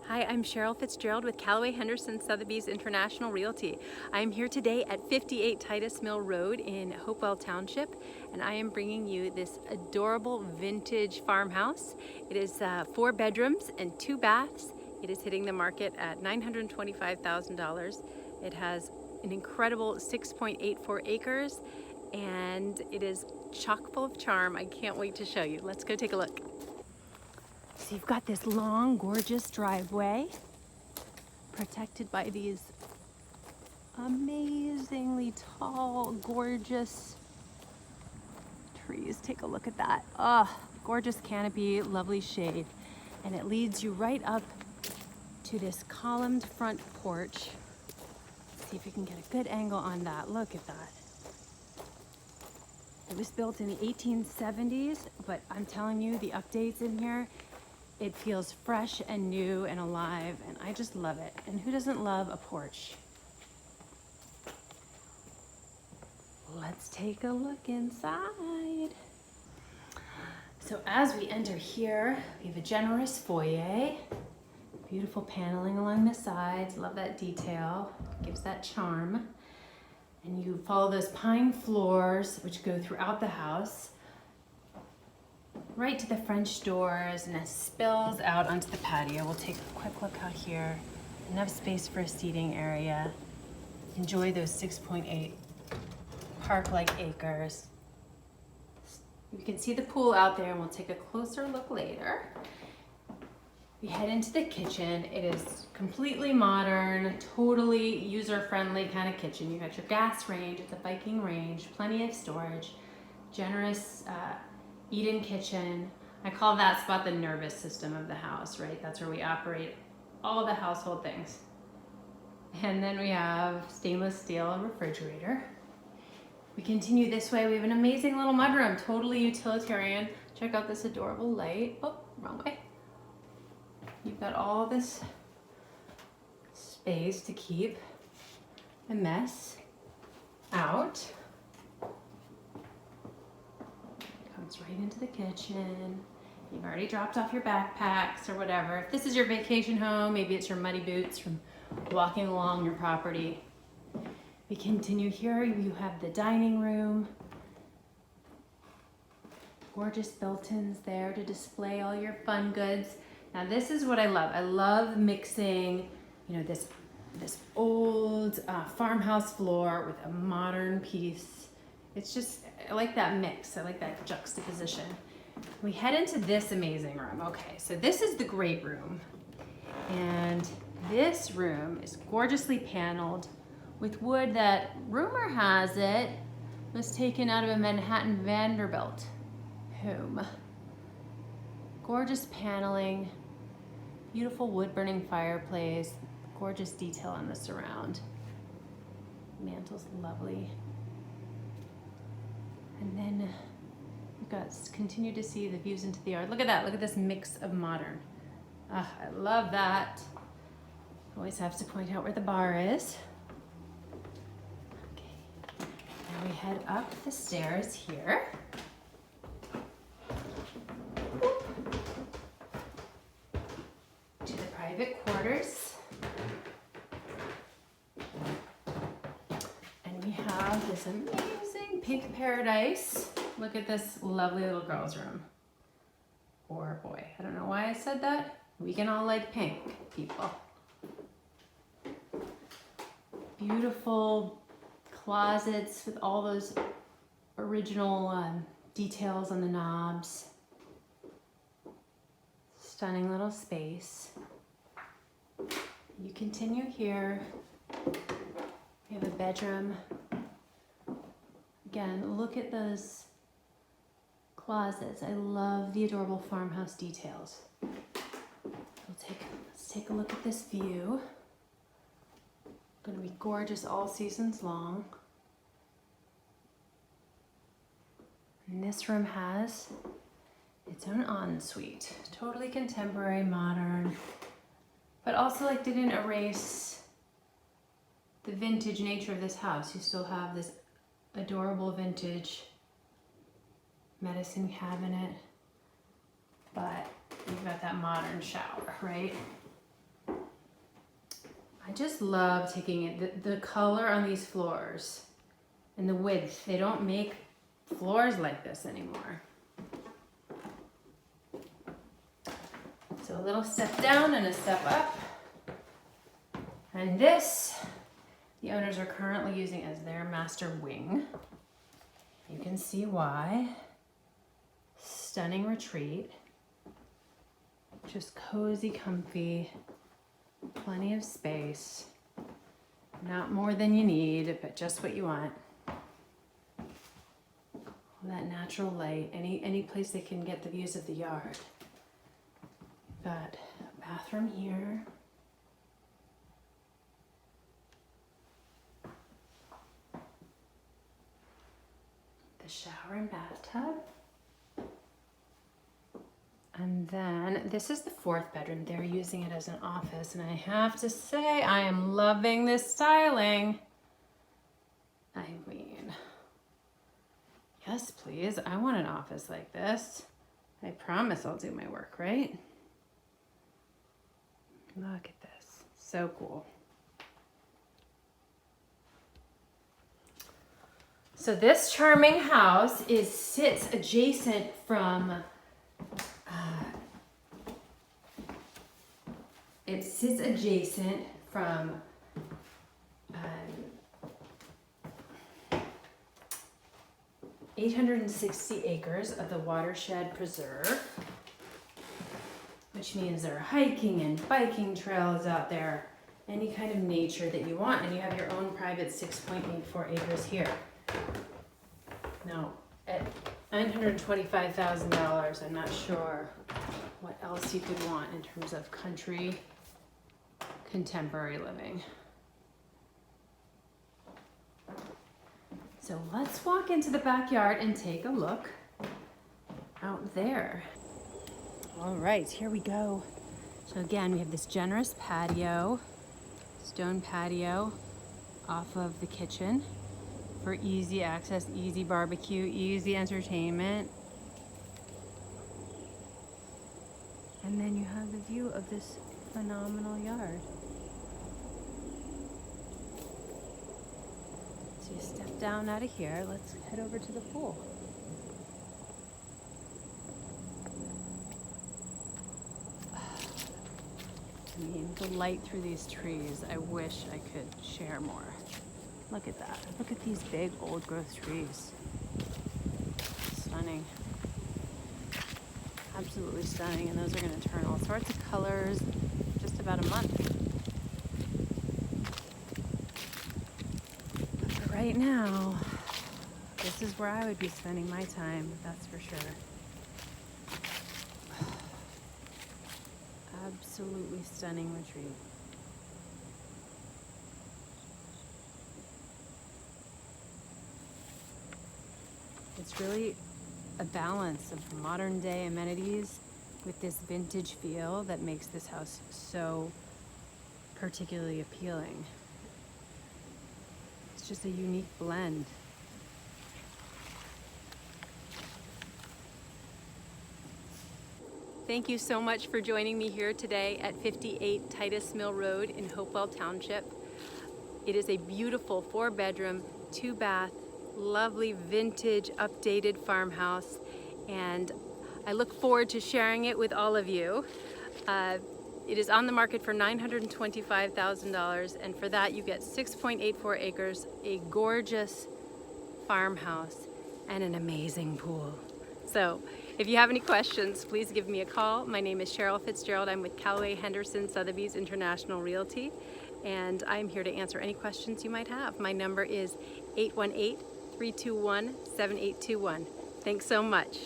Hi, I'm Cheryl Fitzgerald with Callaway, Henderson, Sotheby's International Realty. I am here today at 58 Titus Mill Road in Hopewell Township, and I am bringing you this adorable vintage farmhouse. It is 4 bedrooms and 2 baths. It is hitting the market at $925,000. It has an incredible 6.84 acres, and it is chock full of charm. I can't wait to show you. Let's go take a look. So you've got this long, gorgeous driveway protected by these amazingly tall, gorgeous trees. Take a look at that. Oh, gorgeous canopy, lovely shade. And it leads you right up to this columned front porch. Let's see if you can get a good angle on that. Look at that. It was built in the 1870s, but I'm telling you, the updates in here, it feels fresh and new and alive, and I just love it. And who doesn't love a porch? Let's take a look inside. So as we enter here, we have a generous foyer. Beautiful paneling along the sides. Love that detail. Gives that charm. And you follow those pine floors, which go throughout the house, right to the French doors, and it spills out onto the patio. We'll take a quick look out here. Enough space for a seating area. Enjoy those 6.8 park-like acres. You can see the pool out there, and we'll take a closer look later. We head into the kitchen. It is completely modern, totally user-friendly kind of kitchen. You got your gas range, it's a Viking range, plenty of storage, generous eat-in kitchen. I call that spot the nervous system of the house, right? That's where we operate all the household things. And then we have stainless steel refrigerator. We continue this way. We have an amazing little mudroom, totally utilitarian. Check out this adorable light. Oh, wrong way. You've got all this space to keep a mess out. Comes right into the kitchen. You've already dropped off your backpacks or whatever. If this is your vacation home, maybe it's your muddy boots from walking along your property. We continue here. You have the dining room. Gorgeous built-ins there to display all your fun goods. Now this is what I love. I love mixing, this old farmhouse floor with a modern piece. It's just, I like that mix. I like that juxtaposition. We head into this amazing room. Okay, so this is the great room. And this room is gorgeously paneled with wood that, rumor has it, was taken out of a Manhattan Vanderbilt home. Gorgeous paneling, beautiful wood-burning fireplace, gorgeous detail on the surround. Mantle's lovely. And then you've got, continue to see the views into the yard. Look at that, look at this mix of modern. I love that. Always have to point out where the bar is. Okay, now we head up the stairs here. To the private quarters. And we have this amazing pink paradise. Look at this lovely little girl's room. Or boy, I don't know why I said that. We can all like pink, people. Beautiful closets with all those original details on the knobs. Stunning little space. You continue here. We have a bedroom. Again, look at those closets. I love the adorable farmhouse details. Let's take a look at this view. Going to be gorgeous all seasons long. And this room has its own ensuite. Totally contemporary, modern, but also didn't erase the vintage nature of this house. You still have this adorable vintage medicine cabinet, but you've got that modern shower, right? I just love taking it, the color on these floors and the width. They don't make floors like this anymore. So a little step down and a step up. And this, the owners are currently using as their master wing. You can see why. Stunning retreat. Just cozy, comfy, plenty of space. Not more than you need, but just what you want. All that natural light, any place they can get the views of the yard. Got a bathroom here. The shower and bathtub. And then this is the fourth bedroom. They're using it as an office, and I have to say I am loving this styling. I mean, yes, please. I want an office like this. I promise I'll do my work, right? Look at this. So cool. So this charming house sits adjacent from it sits adjacent from 860 acres of the watershed preserve, which means there are hiking and biking trails out there, any kind of nature that you want, and you have your own private 6.84 acres here. Now, at $925,000, I'm not sure what else you could want in terms of country contemporary living. So let's walk into the backyard and take a look out there. All right, here we go. So again, we have this generous patio, stone patio off of the kitchen for easy access, easy barbecue, easy entertainment. And then you have the view of this phenomenal yard. So you step down out of here. Let's head over to the pool. I mean, the light through these trees, I wish I could share more. Look at that. Look at these big old growth trees. Stunning. Absolutely stunning. And those are going to turn all sorts of colors in just about a month. But for right now, this is where I would be spending my time, that's for sure. Absolutely stunning retreat. It's really a balance of modern day amenities with this vintage feel that makes this house so particularly appealing. It's just a unique blend. Thank you so much for joining me here today at 58 Titus Mill Road in Hopewell Township. It is a beautiful 4-bedroom, 2-bath, lovely vintage updated farmhouse, and I look forward to sharing it with all of you. It is on the market for $925,000, and for that you get 6.84 acres, a gorgeous farmhouse, and an amazing pool. So if you have any questions, please give me a call. My name is Cheryl Fitzgerald. I'm with Callaway, Henderson, Sotheby's International Realty, and I'm here to answer any questions you might have. My number is 818-321-7821. Thanks so much.